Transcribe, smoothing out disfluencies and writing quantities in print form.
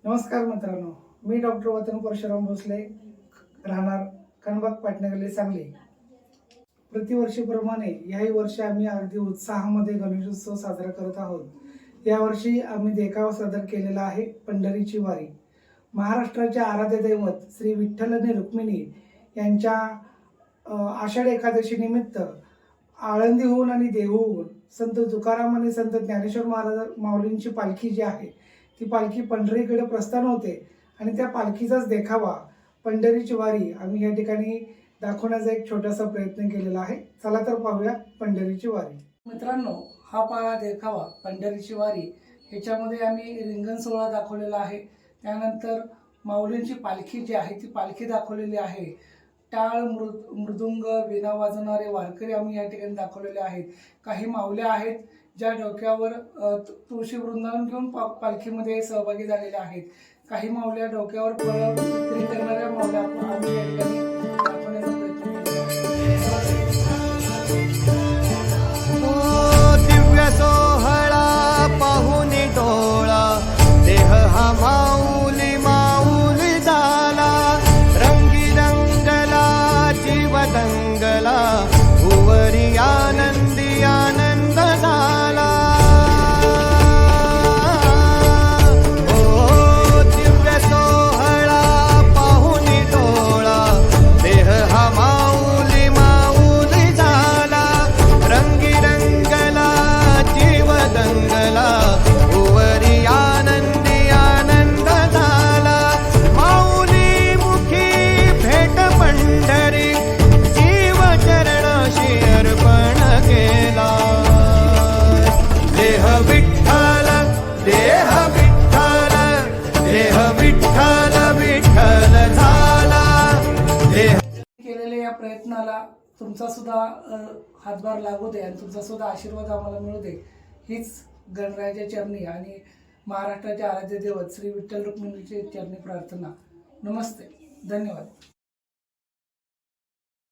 नमस्कार मित्रांनो, मी डॉक्टर वतन परशुराम भोसले, राहणार कनबाग पाटणगल्ली सांगली। प्रतिवर्षीप्रमाणे याही वर्षी आम्ही अगदी उत्साहामध्ये गणेशोत्सव साजरा करत आहोत। यावर्षी आम्ही देखावा सादर केलेला आहे पंढरीची वारी। महाराष्ट्राचे आराध्य दैवत श्री विठ्ठल आणि रुक्मिणी यांच्या आषाढ एकादशी निमित्त आळंदीहून आणि देहूहून संत तुकाराम आणि संत ज्ञानेश्वर महाराज माऊलींची पालखी जी आहे ती पालखी पंढरीकडे प्रस्थान होते आणि त्या पालखीचाच देखावा पंढरीची वारी आम्ही या ठिकाणी दाखवण्याचा एक छोटासा प्रयत्न केलेला आहे। चला तर पाहूया पंढरीची वारी। मित्रांनो, हा पहा देखावा पंढरीची वारी। ह्याच्यामध्ये आम्ही रिंगण सोहळा दाखवलेला आहे, त्यानंतर माऊलींची पालखी जी आहे ती पालखी दाखवलेली आहे। टाळ मृदुंग वीणा वाजवणारे वारकरी आम्ही या ठिकाणी दाखवलेले आहेत। काही माऊल्या आहेत ज्या डोक्यावर तुळशी वृंदावन घेऊन पालखीमध्ये सहभागी झालेल्या आहेत। काही माऊल्या डोक्यावर फळं विक्री करणाऱ्या माऊल्या आम्ही या ठिकाणी दाखवण्याचा प्रयत्न केला आहे। दिव्य सोहळा पाहून डोळा देह हा माऊली माऊली झाला, रंगी रंगला जीव दंगला, भुवरी आनंदी आनंद झाला। ओ दिव्य सोहळा पाहून डोळा देह हा माऊली माऊली झाला, रंगी रंगला जीव दंगला, भुवरी आनंदी आनंद झाला। माऊली मुखी भेट पंढरी जीव चरणाशी अर्पण केला। देह विठ्ठल देह विठ्ठल देह विठ्ठल विठ्ठल झाला। केलेल्या या प्रयत्नाला तुमचा सुद्धा हातभार लागू दे आणि तुमचा सुद्धा आशीर्वाद आम्हाला मिळू दे, हीच गणरायाच्या चरणी आणि महाराष्ट्राचे आराध्य दैवत श्री विठ्ठल रुक्मिणीचे चरणी प्रार्थना। नमस्ते, धन्यवाद।